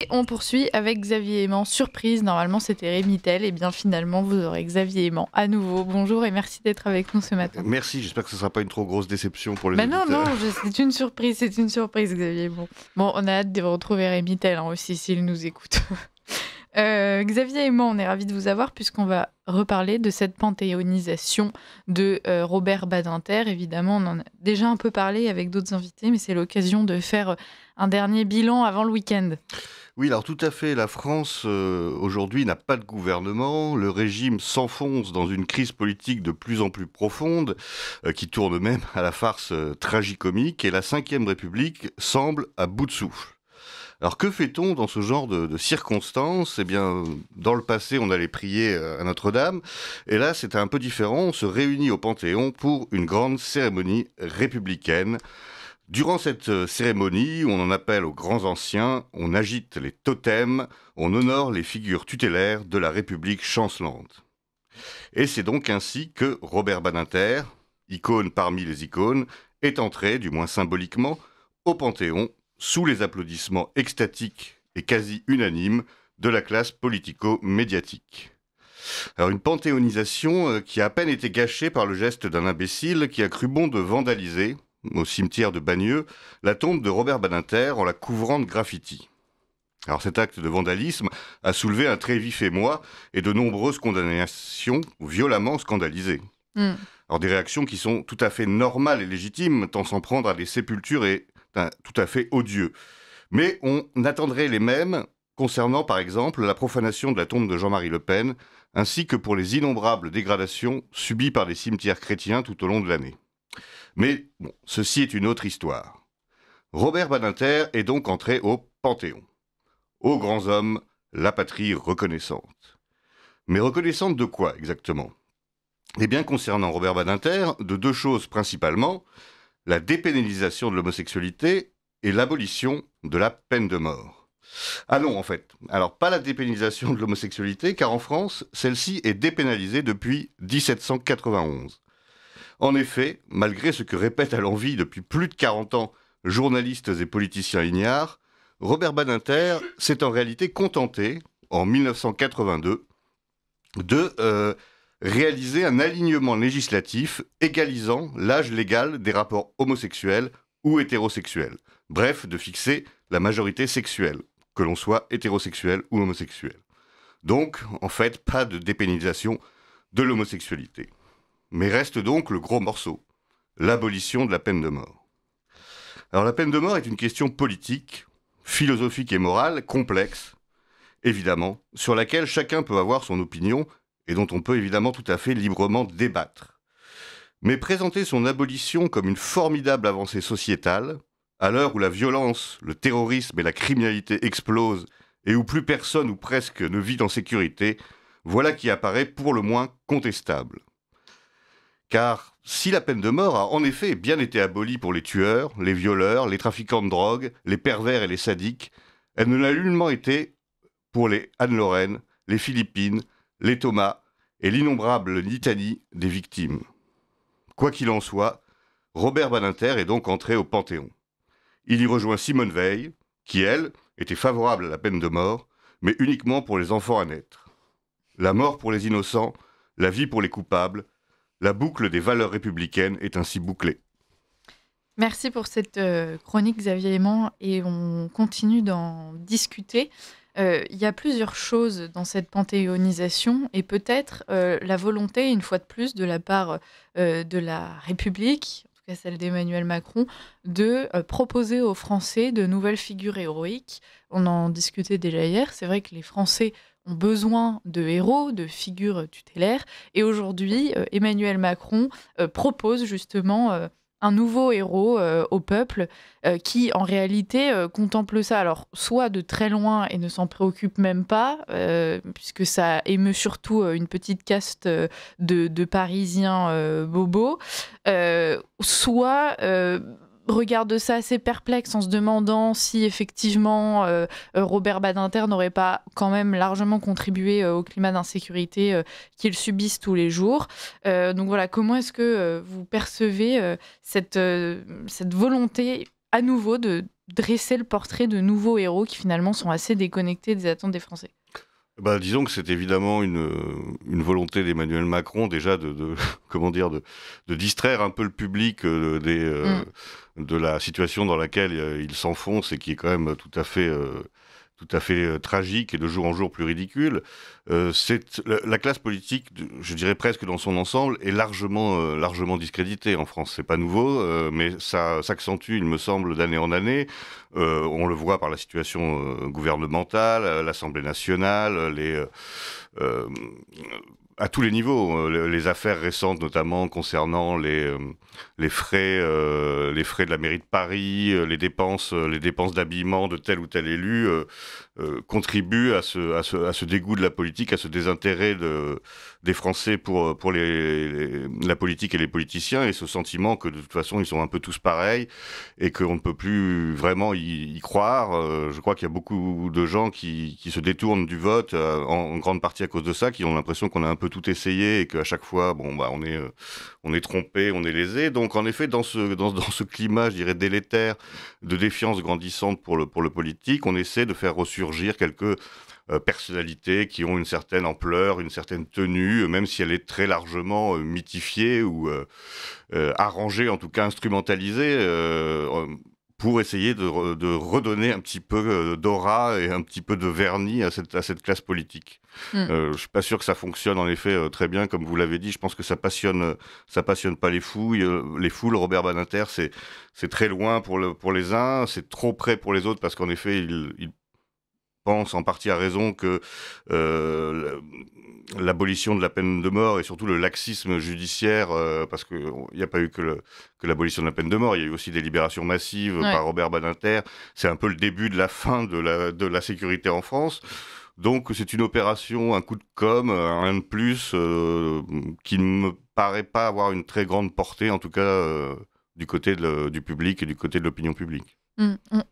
Et on poursuit avec Xavier Aimant. Surprise, normalement c'était Rémi Tel. Et bien finalement, vous aurez Xavier Aimant à nouveau. Bonjour et merci d'être avec nous ce matin. Merci, j'espère que ce ne sera pas une trop grosse déception pour les Non, auditeurs. c'est une surprise, Xavier. Bon, on a hâte de retrouver Rémi Tel aussi s'il nous écoute. Xavier Aimant, on est ravis de vous avoir puisqu'on va reparler de cette panthéonisation de Robert Badinter. Évidemment, on en a déjà un peu parlé avec d'autres invités, mais c'est l'occasion de faire un dernier bilan avant le week-end. Oui, alors tout à fait, la France aujourd'hui n'a pas de gouvernement, le régime s'enfonce dans une crise politique de plus en plus profonde, qui tourne même à la farce tragicomique, et la Ve République semble à bout de souffle. Alors que fait-on dans ce genre de circonstances ? Eh bien, dans le passé, on allait prier à Notre-Dame, et là, c'était un peu différent. On se réunit au Panthéon pour une grande cérémonie républicaine. Durant cette cérémonie, on en appelle aux grands anciens, on agite les totems, on honore les figures tutélaires de la République chancelante. Et c'est donc ainsi que Robert Badinter, icône parmi les icônes, est entré, du moins symboliquement, au Panthéon, sous les applaudissements extatiques et quasi unanimes de la classe politico-médiatique. Alors une panthéonisation qui a à peine été gâchée par le geste d'un imbécile qui a cru bon de vandaliser, au cimetière de Bagneux, la tombe de Robert Badinter en la couvrant de graffitis. Alors cet acte de vandalisme a soulevé un très vif émoi et de nombreuses condamnations violemment scandalisées. Alors des réactions qui sont tout à fait normales et légitimes, tant s'en prendre à des sépultures est tout à fait odieux. Mais on attendrait les mêmes concernant par exemple la profanation de la tombe de Jean-Marie Le Pen, ainsi que pour les innombrables dégradations subies par des cimetières chrétiens tout au long de l'année. Mais bon, ceci est une autre histoire. Robert Badinter est donc entré au Panthéon. Ô grands hommes, la patrie reconnaissante. Mais reconnaissante de quoi exactement ? Eh bien, concernant Robert Badinter, de deux choses principalement, la dépénalisation de l'homosexualité et l'abolition de la peine de mort. Ah non, en fait. Alors, pas la dépénalisation de l'homosexualité, car en France, celle-ci est dépénalisée depuis 1791. En effet, malgré ce que répètent à l'envi depuis plus de 40 ans journalistes et politiciens ignares, Robert Badinter s'est en réalité contenté, en 1982, de réaliser un alignement législatif égalisant l'âge légal des rapports homosexuels ou hétérosexuels. Bref, de fixer la majorité sexuelle, que l'on soit hétérosexuel ou homosexuel. Donc, en fait, pas de dépénalisation de l'homosexualité. Mais reste donc le gros morceau, l'abolition de la peine de mort. Alors la peine de mort est une question politique, philosophique et morale, complexe, évidemment, sur laquelle chacun peut avoir son opinion et dont on peut évidemment tout à fait librement débattre. Mais présenter son abolition comme une formidable avancée sociétale, à l'heure où la violence, le terrorisme et la criminalité explosent et où plus personne ou presque ne vit en sécurité, voilà qui apparaît pour le moins contestable. Car si la peine de mort a en effet bien été abolie pour les tueurs, les violeurs, les trafiquants de drogue, les pervers et les sadiques, elle ne l'a nullement été pour les Anne-Lorraine, les Philippines, les Thomas et l'innombrable litanie des victimes. Quoi qu'il en soit, Robert Badinter est donc entré au Panthéon. Il y rejoint Simone Veil, qui, elle, était favorable à la peine de mort, mais uniquement pour les enfants à naître. La mort pour les innocents, la vie pour les coupables, la boucle des valeurs républicaines est ainsi bouclée. Merci pour cette chronique, Xavier Aimant, et on continue d'en discuter. Il y a plusieurs choses dans cette panthéonisation, et peut-être la volonté, une fois de plus, de la part de la République, en tout cas celle d'Emmanuel Macron, de proposer aux Français de nouvelles figures héroïques. On en discutait déjà hier, c'est vrai que les Français ont besoin de héros, de figures tutélaires, et aujourd'hui, Emmanuel Macron propose justement un nouveau héros au peuple qui, en réalité, contemple ça, alors soit de très loin et ne s'en préoccupe même pas, puisque ça émeut surtout une petite caste de Parisiens bobos, soit regarde ça assez perplexe en se demandant si effectivement Robert Badinter n'aurait pas quand même largement contribué au climat d'insécurité qu'ils subissent tous les jours. Donc voilà, comment est-ce que vous percevez cette volonté à nouveau de dresser le portrait de nouveaux héros qui finalement sont assez déconnectés des attentes des Français? Bah, disons que c'est évidemment une volonté d'Emmanuel Macron déjà comment dire, de distraire un peu le public Mmh. de la situation dans laquelle il s'enfonce et qui est quand même tout à fait tragique et de jour en jour plus ridicule. La classe politique, je dirais presque dans son ensemble, est largement discréditée en France. C'est pas nouveau, mais ça s'accentue, il me semble, d'année en année. On le voit par la situation gouvernementale, l'Assemblée nationale, euh, à tous les niveaux. Les affaires récentes, notamment concernant les frais de la mairie de Paris, les dépenses d'habillement de tel ou tel élu, contribuent à ce dégoût de la politique, à ce désintérêt des Français pour la politique et les politiciens, et ce sentiment que de toute façon ils sont un peu tous pareils et qu'on ne peut plus vraiment y croire. Je crois qu'il y a beaucoup de gens qui se détournent du vote, en grande partie à cause de ça, qui ont l'impression qu'on a un peu tout essayé et qu'à chaque fois, bon, bah, on est trompé, on est lésé. Donc, en effet, dans ce climat, je dirais, délétère, de défiance grandissante pour le politique, on essaie de faire ressurgir quelques personnalités qui ont une certaine ampleur, une certaine tenue, même si elle est très largement mythifiée ou arrangée, en tout cas instrumentalisée, pour essayer de redonner un petit peu d'aura et un petit peu de vernis à cette classe politique. Mmh. Je suis pas sûr que ça fonctionne en effet très bien, comme vous l'avez dit. Je pense que ça passionne pas les foules. Robert Badinter, c'est très loin pour les uns, c'est trop près pour les autres parce qu'en effet, il pense en partie à raison que l'abolition de la peine de mort et surtout le laxisme judiciaire, parce qu'il n'y a pas eu que l'abolition de la peine de mort, il y a eu aussi des libérations massives Ouais. par Robert Badinter. C'est un peu le début de la fin de la sécurité en France. Donc c'est une opération, un coup de com', rien de plus, qui ne me paraît pas avoir une très grande portée, en tout cas du côté du public et du côté de l'opinion publique.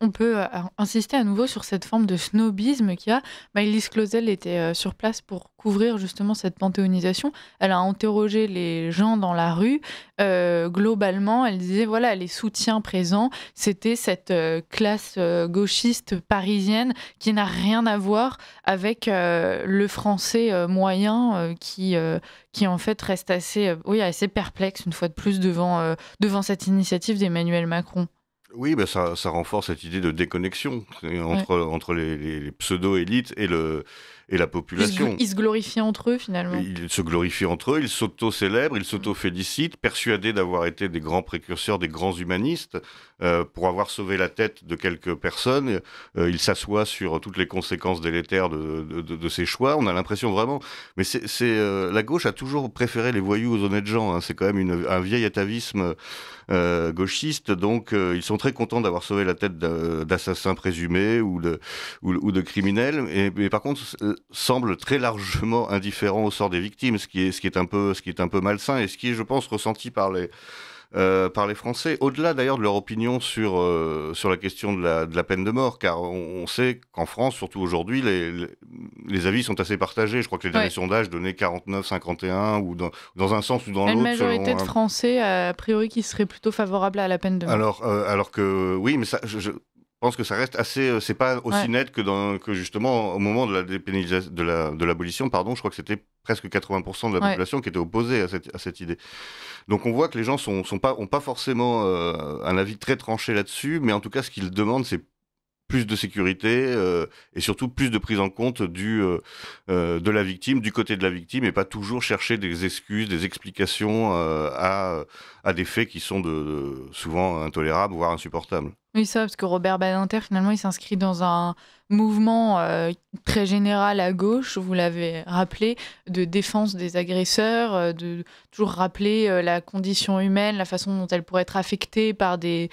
On peut insister à nouveau sur cette forme de snobisme qu'il y a. Maëlys Clausel était sur place pour couvrir justement cette panthéonisation. Elle a interrogé les gens dans la rue. Globalement, elle disait voilà, les soutiens présents, c'était cette classe gauchiste parisienne qui n'a rien à voir avec le français moyen qui en fait reste assez, oui, assez perplexe une fois de plus devant cette initiative d'Emmanuel Macron. Oui, bah ça renforce cette idée de déconnexion Ouais. entre les pseudo-élites et la population. Ils se glorifient entre eux finalement. Ils se glorifient entre eux, ils s'auto-célèbrent, ils s'auto-félicitent, persuadés d'avoir été des grands précurseurs, des grands humanistes, pour avoir sauvé la tête de quelques personnes. Ils s'assoient sur toutes les conséquences délétères de ces choix. On a l'impression vraiment... Mais la gauche a toujours préféré les voyous aux honnêtes gens, hein. C'est quand même un vieil atavisme gauchiste, donc ils sont très contents d'avoir sauvé la tête d'assassins présumés ou de criminels, mais par contre semble très largement indifférent au sort des victimes, ce qui est un peu malsain et ce qui est, je pense, ressenti par les Français, au-delà d'ailleurs de leur opinion sur la question de la peine de mort, car on sait qu'en France, surtout aujourd'hui, les avis sont assez partagés. Je crois que les derniers Ouais. sondages donnaient 49-51, ou dans un sens ou dans Il y a une l'autre, majorité de Français, a priori, qui seraient plutôt favorables à la peine de mort. alors que oui, mais ça, je pense que ça reste assez. C'est pas aussi Ouais. net que justement au moment de la dépénalisation, de l'abolition, pardon. Je crois que c'était presque 80% de la Ouais. population qui était opposée à cette idée. Donc on voit que les gens ont pas forcément un avis très tranché là-dessus, mais en tout cas ce qu'ils demandent, c'est plus de sécurité, et surtout plus de prise en compte de la victime, du côté de la victime, et pas toujours chercher des excuses, des explications à des faits qui sont souvent intolérables, voire insupportables. Oui, ça, parce que Robert Badinter, finalement, il s'inscrit dans un mouvement très général à gauche, vous l'avez rappelé, de défense des agresseurs, de toujours rappeler la condition humaine, la façon dont elle pourrait être affectée par des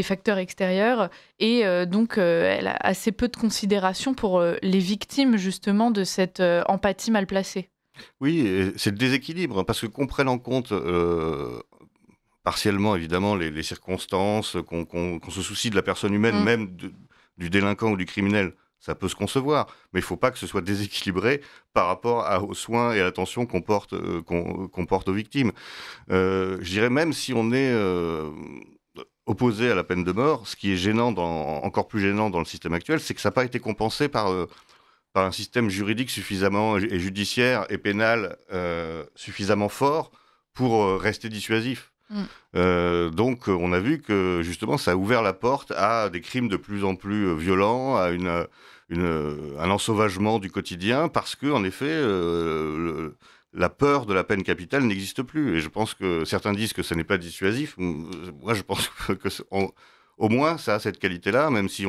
facteurs extérieurs. Et donc, elle a assez peu de considération pour les victimes, justement, de cette empathie mal placée. Oui, et c'est le déséquilibre, hein, parce que qu'on prenne en compte partiellement, évidemment, les circonstances, qu'on se soucie de la personne humaine, Mm. même du délinquant ou du criminel, ça peut se concevoir, mais il ne faut pas que ce soit déséquilibré par rapport aux soins et à l'attention qu'on porte aux victimes. Je dirais même si on est opposé à la peine de mort. Ce qui est encore plus gênant dans le système actuel, c'est que ça n'a pas été compensé par un système juridique suffisamment, et judiciaire et pénal suffisamment fort pour rester dissuasif. Donc on a vu que justement ça a ouvert la porte à des crimes de plus en plus violents, à un ensauvagement du quotidien, parce que en effet la peur de la peine capitale n'existe plus. Et je pense que certains disent que ça n'est pas dissuasif. Moi je pense que au moins ça a cette qualité-là, même si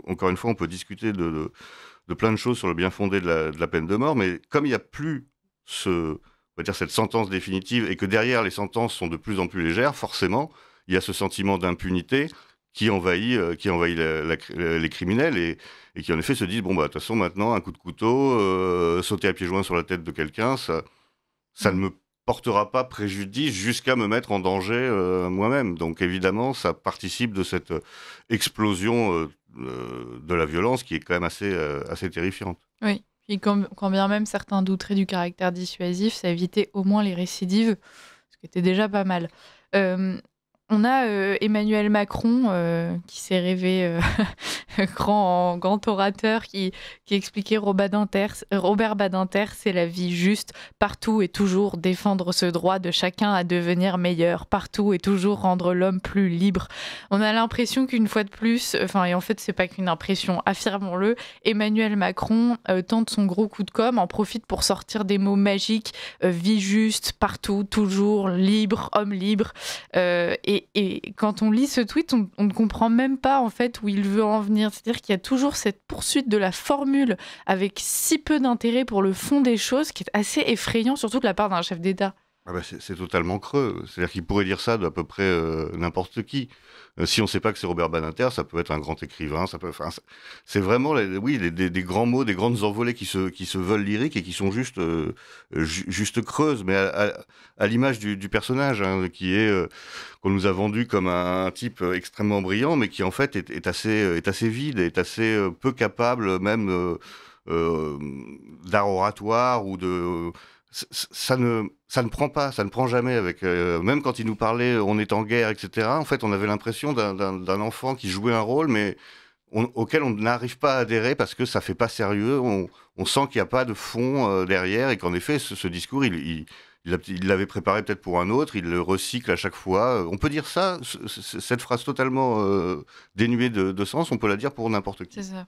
encore une fois on peut discuter de plein de choses sur le bien fondé de la peine de mort, mais comme il n'y a plus on va dire cette sentence définitive et que derrière les sentences sont de plus en plus légères, forcément, il y a ce sentiment d'impunité qui envahit les criminels et qui en effet se disent bon bah de toute façon maintenant un coup de couteau, sauter à pieds joints sur la tête de quelqu'un, ça ne me portera pas préjudice jusqu'à me mettre en danger moi-même. Donc évidemment, ça participe de cette explosion de la violence qui est quand même assez terrifiante. Oui. Et quand bien même certains douteraient du caractère dissuasif, ça évitait au moins les récidives, ce qui était déjà pas mal. On a Emmanuel Macron qui s'est rêvé grand orateur qui expliquait Robert Badinter, c'est la vie juste, partout et toujours défendre ce droit de chacun à devenir meilleur, partout et toujours rendre l'homme plus libre. On a l'impression qu'une fois de plus, et en fait c'est pas qu'une impression, affirmons-le, Emmanuel Macron tente son gros coup de com', en profite pour sortir des mots magiques, vie juste, partout, toujours, libre, homme libre, et quand on lit ce tweet, on ne comprend même pas en fait où il veut en venir. C'est-à-dire qu'il y a toujours cette poursuite de la formule avec si peu d'intérêt pour le fond des choses qui est assez effrayant, surtout de la part d'un chef d'État. Ah bah c'est totalement creux. C'est-à-dire qu'il pourrait dire ça d'à peu près n'importe qui. Si on ne sait pas que c'est Robert Badinter, ça peut être un grand écrivain. C'est vraiment des grands mots, des grandes envolées qui se veulent lyriques et qui sont juste creuses, mais à l'image du personnage qui est qu'on nous a vendu comme un type extrêmement brillant, mais qui en fait est assez vide, est assez peu capable même d'art oratoire ou de ça ne prend pas, ça ne prend jamais avec même quand il nous parlait on est en guerre, etc. En fait on avait l'impression d'un enfant qui jouait un rôle mais auquel on n'arrive pas à adhérer parce que ça fait pas sérieux, on sent qu'il n'y a pas de fond derrière et qu'en effet ce discours il l'avait préparé peut-être pour un autre, il le recycle à chaque fois. On peut dire ça, cette phrase totalement dénuée de sens, on peut la dire pour n'importe qui. C'est ça.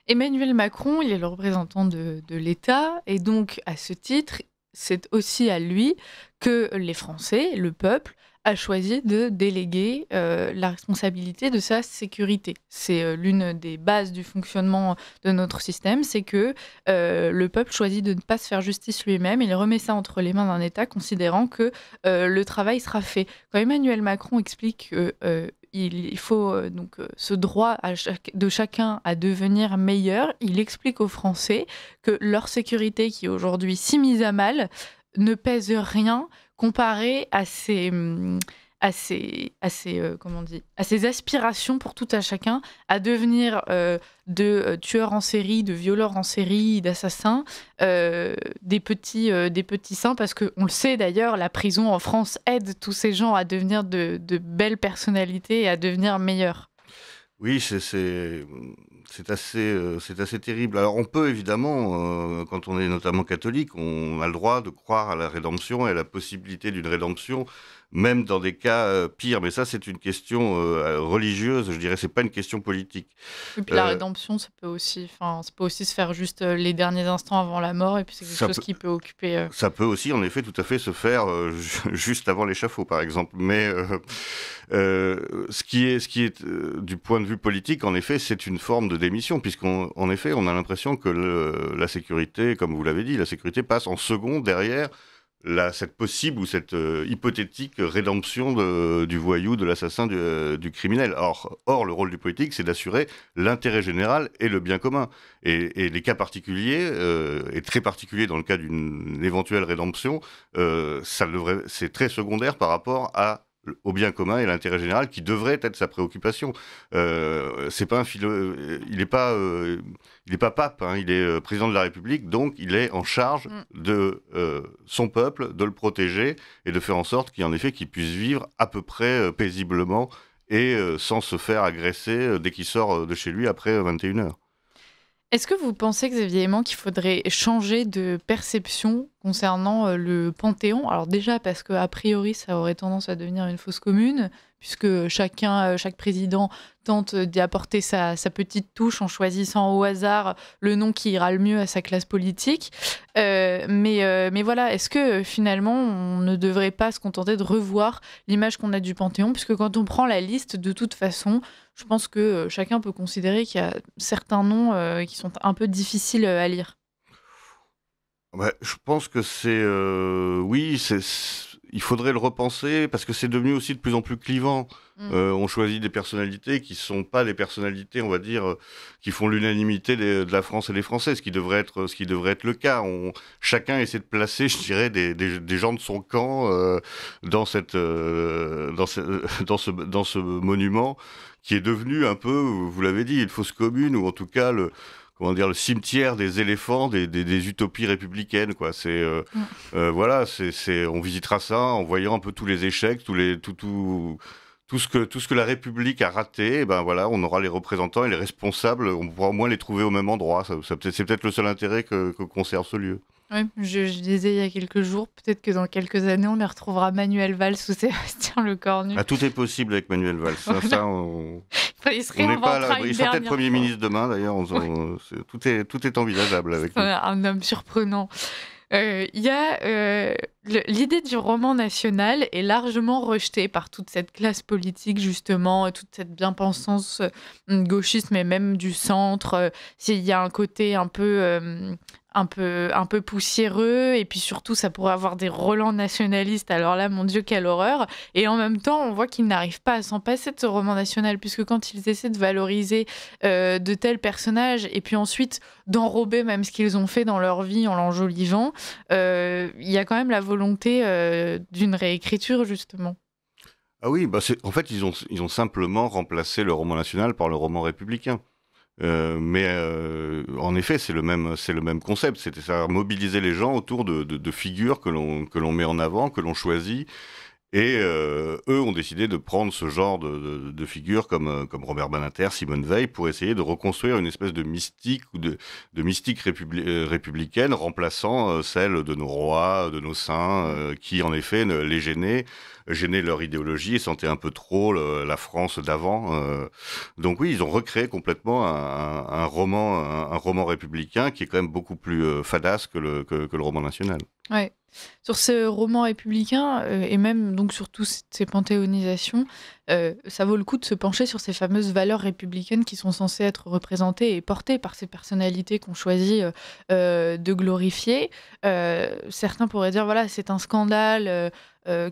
Emmanuel Macron, il est le représentant de l'État, et donc, à ce titre, c'est aussi à lui que les Français, le peuple, a choisi de déléguer la responsabilité de sa sécurité. C'est l'une des bases du fonctionnement de notre système, c'est que le peuple choisit de ne pas se faire justice lui-même, il remet ça entre les mains d'un État, considérant que le travail sera fait. Quand Emmanuel Macron explique que il faut ce droit de chacun à devenir meilleur, il explique aux Français que leur sécurité, qui est aujourd'hui si mise à mal, ne pèse rien comparé à ses aspirations pour tout à chacun à devenir de tueurs en série, de violeurs en série, d'assassins, des petits saints, parce qu'on le sait d'ailleurs, la prison en France aide tous ces gens à devenir de belles personnalités et à devenir meilleurs. Oui, c'est assez terrible. Alors on peut évidemment, quand on est notamment catholique, on a le droit de croire à la rédemption et à la possibilité d'une rédemption, même dans des cas pires. Mais ça, c'est une question religieuse, je dirais, c'est pas une question politique. Et puis la rédemption, ça peut aussi se faire juste les derniers instants avant la mort, et puis c'est quelque chose qui peut occuper... Ça peut aussi, en effet, tout à fait se faire juste avant l'échafaud, par exemple. Mais ce qui est du point de vue politique, en effet, c'est une forme de démission, puisqu'en effet, on a l'impression que la sécurité, comme vous l'avez dit, la sécurité passe en second derrière cette possible ou cette hypothétique rédemption du voyou, de l'assassin, du criminel. Or, le rôle du politique, c'est d'assurer l'intérêt général et le bien commun. Et les cas particuliers, et très particuliers dans le cas d'une éventuelle rédemption, c'est très secondaire par rapport au bien commun et l'intérêt général qui devrait être sa préoccupation. C'est pas il n'est pas pape, hein, il est président de la République, donc il est en charge de son peuple, de le protéger et de faire en sorte qu'il puisse vivre à peu près paisiblement et sans se faire agresser dès qu'il sort de chez lui après 21h. Est-ce que vous pensez, Xavier Aimant, qu'il faudrait changer de perception concernant le Panthéon? Alors déjà parce qu'a priori, ça aurait tendance à devenir une fosse commune, puisque chaque président tente d'y apporter sa petite touche en choisissant au hasard le nom qui ira le mieux à sa classe politique. Mais voilà, est-ce que finalement, on ne devrait pas se contenter de revoir l'image qu'on a du Panthéon? Puisque quand on prend la liste, de toute façon, je pense que chacun peut considérer qu'il y a certains noms qui sont un peu difficiles à lire. Ouais, je pense que oui, il faudrait le repenser parce que c'est devenu aussi de plus en plus clivant. Mm. On choisit des personnalités qui sont pas les personnalités, on va dire, qui font l'unanimité de la France et des Français, ce qui devrait être le cas. Chacun essaie de placer, je dirais, des gens de son camp dans dans ce monument qui est devenu un peu, vous l'avez dit, une fosse commune, ou en tout cas le cimetière des éléphants, des utopies républicaines, quoi. Voilà, on visitera ça en voyant un peu tous les échecs, tout ce que la République a raté. Et ben voilà, on aura les représentants et les responsables, on pourra au moins les trouver au même endroit. C'est peut-être le seul intérêt que conserve ce lieu. Ouais, je disais il y a quelques jours, peut-être que dans quelques années, on y retrouvera Manuel Valls ou Sébastien Lecornu. Ah, tout est possible avec Manuel Valls. Voilà. Il se réinventera une Il sera peut-être dernière Premier fois. ministre demain, d'ailleurs. Tout est envisageable avec lui. Un homme surprenant. Il y a l'idée du roman national est largement rejetée par toute cette classe politique, justement, toute cette bien-pensance gauchiste, mais même du centre. S'il y a un côté un peu poussiéreux, et puis surtout, ça pourrait avoir des relents nationalistes. Alors là, mon Dieu, quelle horreur! Et en même temps, on voit qu'ils n'arrivent pas à s'en passer de ce roman national, puisque quand ils essaient de valoriser de tels personnages, et puis ensuite d'enrober même ce qu'ils ont fait dans leur vie en l'enjolivant, il y a quand même la volonté d'une réécriture, justement. Ah oui, en fait, ils ont simplement remplacé le roman national par le roman républicain. Mais en effet, c'est le même concept. C'était ça, mobiliser les gens autour de figures que l'on met en avant, que l'on choisit. Et eux ont décidé de prendre ce genre de figures comme Robert Badinter, Simone Veil, pour essayer de reconstruire une espèce de mystique ou de mystique républicaine, remplaçant celle de nos rois, de nos saints, qui en effet les gênaient leur idéologie et sentaient un peu trop la France d'avant. Donc oui, ils ont recréé complètement un roman républicain qui est quand même beaucoup plus fadasse que le roman national. Ouais. Sur ce roman républicain, et même donc sur toutes ces panthéonisations, ça vaut le coup de se pencher sur ces fameuses valeurs républicaines qui sont censées être représentées et portées par ces personnalités qu'on choisit de glorifier. Certains pourraient dire, voilà, c'est un scandale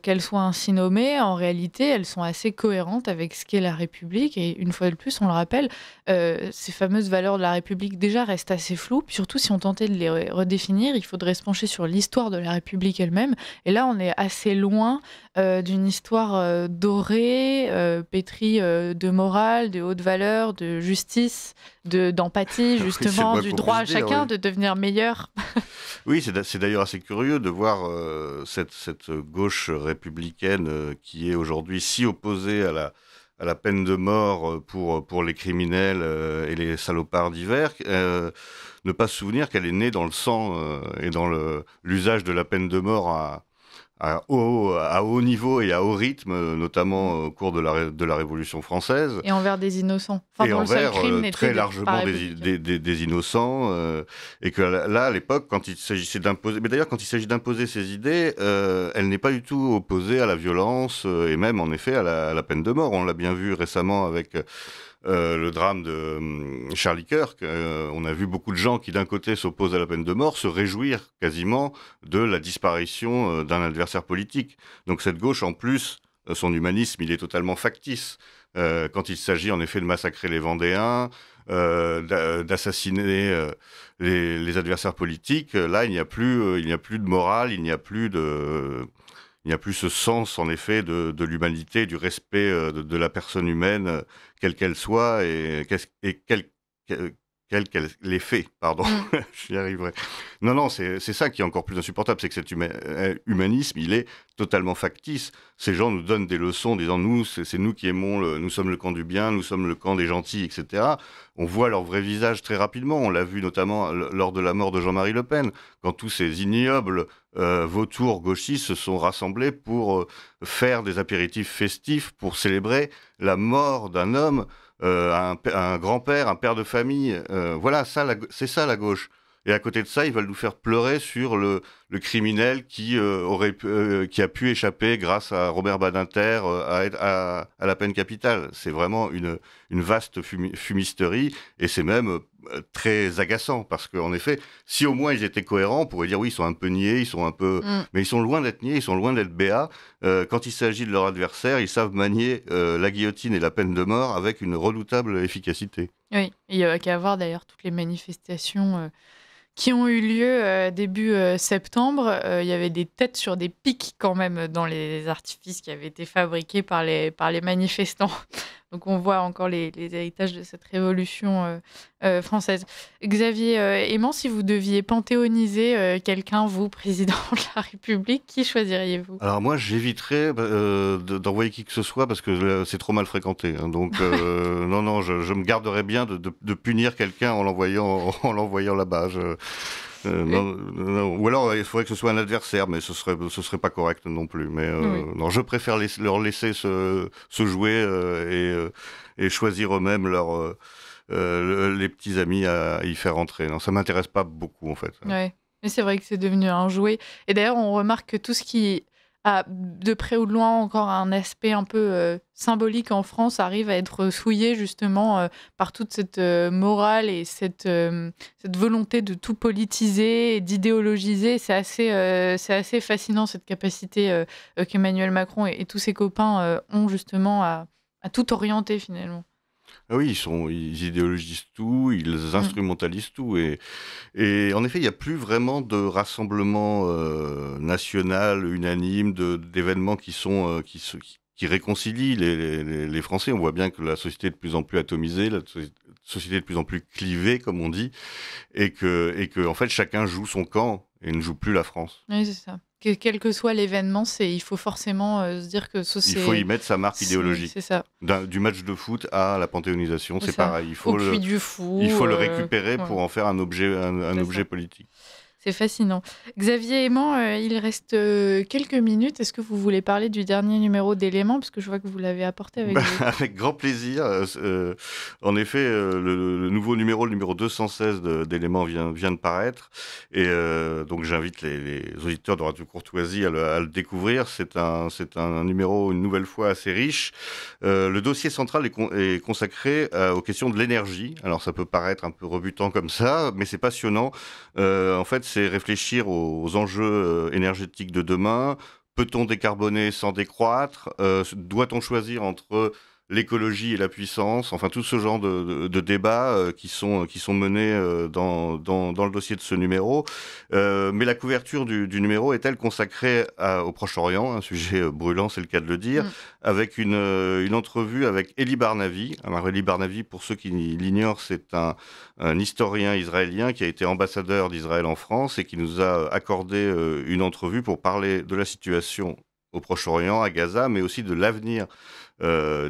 qu'elles soient ainsi nommées. En réalité, elles sont assez cohérentes avec ce qu'est la République. Et une fois de plus, on le rappelle, ces fameuses valeurs de la République déjà restent assez floues. Puis surtout, si on tentait de les redéfinir, il faudrait se pencher sur l'histoire de la République elle-même. Et là, on est assez loin d'une histoire dorée, pétrie de morale, de haute valeur, de justice, d'empathie, justement, Oui, du droit à chacun de devenir meilleur. Oui, c'est d'ailleurs assez curieux de voir cette gauche républicaine qui est aujourd'hui si opposée à la peine de mort pour les criminels et les salopards divers, ne pas se souvenir qu'elle est née dans le sang et dans l'usage de la peine de mort à haut niveau et à haut rythme, notamment au cours de la Révolution française. Et envers des innocents. Enfin, Et dont le seul envers crime n'était très d'être pas largement républicain. des innocents. Et que là, à l'époque, quand il s'agissait d'imposer... Mais d'ailleurs, quand il s'agit d'imposer ses idées, elle n'est pas du tout opposée à la violence et même, en effet, à la peine de mort. On l'a bien vu récemment avec... le drame de Charlie Kirk, on a vu beaucoup de gens qui d'un côté s'opposent à la peine de mort se réjouir quasiment de la disparition d'un adversaire politique. Donc cette gauche, en plus, son humanisme, il est totalement factice. Quand il s'agit en effet de massacrer les Vendéens, d'assassiner les adversaires politiques, là il n'y a plus de morale, il n'y a plus ce sens, en effet, de l'humanité, du respect de la personne humaine, quelle qu'elle soit, et qu'elle les fait, pardon, Mm. j'y arriverai. Non, non, c'est ça qui est encore plus insupportable, c'est que cet humanisme, il est totalement factice. Ces gens nous donnent des leçons en disant, nous, c'est nous qui aimons, nous sommes le camp du bien, nous sommes le camp des gentils, etc. On voit leur vrai visage très rapidement. On l'a vu notamment lors de la mort de Jean-Marie Le Pen, quand tous ces ignobles vautours gauchistes se sont rassemblés pour faire des apéritifs festifs pour célébrer la mort d'un homme, un grand-père, un père de famille. Voilà, c'est ça la gauche. Et à côté de ça, ils veulent nous faire pleurer sur le criminel qui a pu échapper grâce à Robert Badinter à la peine capitale. C'est vraiment une vaste fumisterie et c'est même très agaçant parce qu'en effet, si au moins ils étaient cohérents, on pourrait dire oui, ils sont un peu niais, Mm. mais ils sont loin d'être niais, ils sont loin d'être béats. Quand il s'agit de leur adversaire, ils savent manier la guillotine et la peine de mort avec une redoutable efficacité. Oui, il y a qu'à voir d'ailleurs toutes les manifestations qui ont eu lieu début septembre. Il y avait des têtes sur des pics quand même dans les artifices qui avaient été fabriqués par les manifestants. Donc on voit encore les héritages de cette révolution française. Xavier Aimant, si vous deviez panthéoniser quelqu'un, vous, président de la République, qui choisiriez-vous? Alors moi, j'éviterais d'envoyer qui que ce soit parce que c'est trop mal fréquenté. Hein. Donc non, non, je me garderais bien de punir quelqu'un en l'envoyant en l'envoyant là-bas. Non, non. Ou alors il faudrait que ce soit un adversaire, mais ce serait pas correct non plus. Mais Oui. non, je préfère leur laisser se jouer et choisir eux-mêmes les petits amis à y faire entrer. Non, ça m'intéresse pas beaucoup en fait. Ouais. Mais c'est vrai que c'est devenu un jouet. Et d'ailleurs, on remarque que tout ce qui a de près ou de loin encore un aspect un peu symbolique en France arrive à être souillé justement par toute cette morale et cette volonté de tout politiser et d'idéologiser. C'est assez fascinant cette capacité qu'Emmanuel Macron et tous ses copains ont justement à tout orienter finalement. Ah oui, ils idéologisent tout, ils Mm. instrumentalisent tout. Et en effet, il n'y a plus vraiment de rassemblement national, unanime, d'événements qui réconcilient les Français. On voit bien que la société est de plus en plus atomisée, société est de plus en plus clivée, comme on dit, et que en fait, chacun joue son camp et ne joue plus la France. Oui, c'est ça. Quel que soit l'événement, il faut forcément se dire que ça, Il faut y mettre sa marque c'est idéologique. ça. Du match de foot à la panthéonisation, C'est c'est ça. pareil. Au Puy du Fou. Il faut le récupérer Ouais, pour en faire un objet, un c'est objet ça. politique. C'est fascinant. Xavier Aimant, il reste quelques minutes. Est-ce que vous voulez parler du dernier numéro d'Éléments? Parce que je vois que vous l'avez apporté avec vous. Avec grand plaisir. En effet, le nouveau numéro, le numéro 216 d'Éléments vient de paraître. Et donc j'invite les auditeurs de Radio Courtoisie à le découvrir. C'est un numéro, une nouvelle fois, assez riche. Le dossier central est consacré aux questions de l'énergie. Alors ça peut paraître un peu rebutant comme ça, mais c'est passionnant. En fait, c'est réfléchir aux enjeux énergétiques de demain. Peut-on décarboner sans décroître? Doit-on choisir entre l'écologie et la puissance? Enfin, tout ce genre de débats qui sont menés dans le dossier de ce numéro. Mais la couverture du numéro est-elle consacrée au Proche-Orient, un sujet brûlant, c'est le cas de le dire, Mm. avec une entrevue avec Eli Barnavi. Alors, Eli Barnavi, pour ceux qui l'ignorent, c'est un historien israélien qui a été ambassadeur d'Israël en France et qui nous a accordé une entrevue pour parler de la situation au Proche-Orient, à Gaza, mais aussi de l'avenir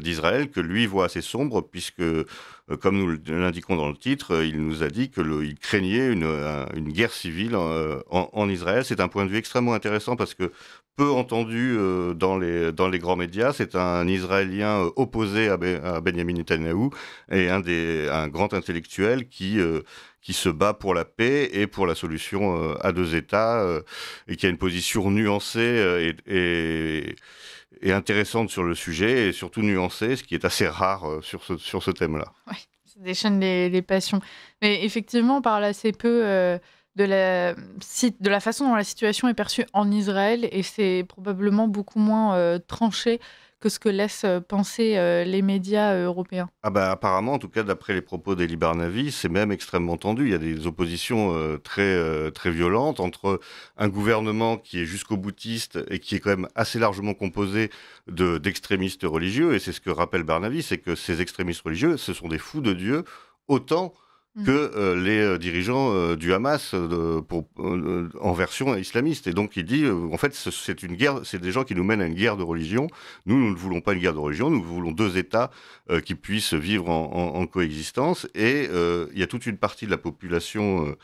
d'Israël, que lui voit assez sombre, puisque, comme nous l'indiquons dans le titre, il nous a dit qu'il craignait une guerre civile en Israël. C'est un point de vue extrêmement intéressant parce que peu entendu dans les grands médias. C'est un Israélien opposé à Benjamin Netanyahou et un grand intellectuel qui se bat pour la paix et pour la solution à deux États et qui a une position nuancée et intéressante sur le sujet et surtout nuancée, ce qui est assez rare sur ce thème-là. Ouais, ça déchaîne les passions. Mais effectivement, on parle assez peu de la façon dont la situation est perçue en Israël et c'est probablement beaucoup moins tranché que ce que laissent penser les médias européens. Ah bah apparemment, en tout cas d'après les propos d'Eli Barnavi, c'est même extrêmement tendu. Il y a des oppositions très violentes entre un gouvernement qui est jusqu'au boutiste et qui est quand même assez largement composé d'extrémistes religieux. Et c'est ce que rappelle Barnavi, c'est que ces extrémistes religieux, ce sont des fous de Dieu, autant Mmh. que les dirigeants du Hamas en version islamiste. Et donc il dit, en fait, c'est une guerre, c'est des gens qui nous mènent à une guerre de religion. Nous ne voulons pas une guerre de religion, nous voulons deux États qui puissent vivre en coexistence. Et il y a toute une partie de la population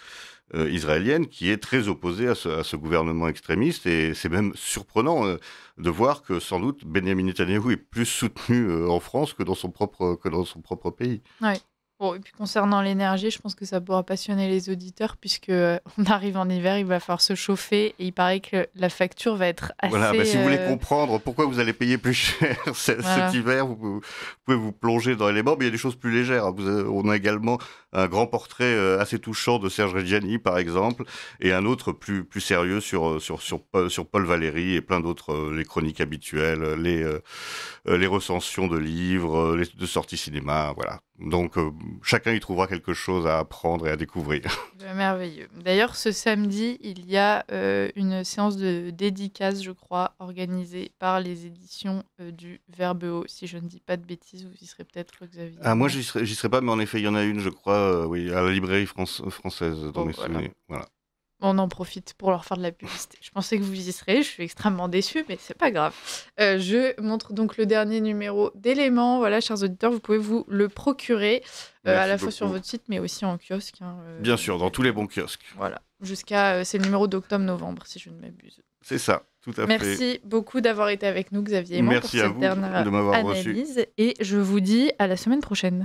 israélienne qui est très opposée à ce gouvernement extrémiste. Et c'est même surprenant de voir que sans doute Benjamin Netanyahou est plus soutenu en France que dans son propre pays. Ouais. Bon, et puis concernant l'énergie, je pense que ça pourra passionner les auditeurs puisque on arrive en hiver, il va falloir se chauffer et il paraît que la facture va être Voilà, assez. si vous voulez comprendre pourquoi vous allez payer plus cher Voilà. cet hiver, vous pouvez vous plonger dans l'élément, mais il y a des choses plus légères. On a également un grand portrait assez touchant de Serge Reggiani, par exemple, et un autre plus sérieux sur Paul Valéry et plein d'autres, les chroniques habituelles, les recensions de livres, de sorties cinéma, voilà. Donc chacun y trouvera quelque chose à apprendre et à découvrir. Merveilleux. D'ailleurs, ce samedi, il y a une séance de dédicace, je crois, organisée par les éditions du Verbeau. Si je ne dis pas de bêtises, vous y serez peut-être, Xavier. Ah, moi, j'y serai pas, mais en effet, il y en a une, je crois, oui, à la librairie française, dans Bon, mes voilà. souvenirs. Voilà. On en profite pour leur faire de la publicité. Je pensais que vous y serez, je suis extrêmement déçue, mais c'est pas grave. Je montre donc le dernier numéro d'Éléments. Voilà, chers auditeurs, vous pouvez vous le procurer à la fois sur votre site, mais aussi en kiosque. Bien sûr, dans tous les bons kiosques. Voilà, jusqu'à c'est le numéro d'octobre-novembre, si je ne m'abuse. C'est ça, tout à fait. Merci beaucoup d'avoir été avec nous, Xavier Aimant, pour Merci à cette vous dernière de m'avoir reçu. analyse. Et je vous dis à la semaine prochaine.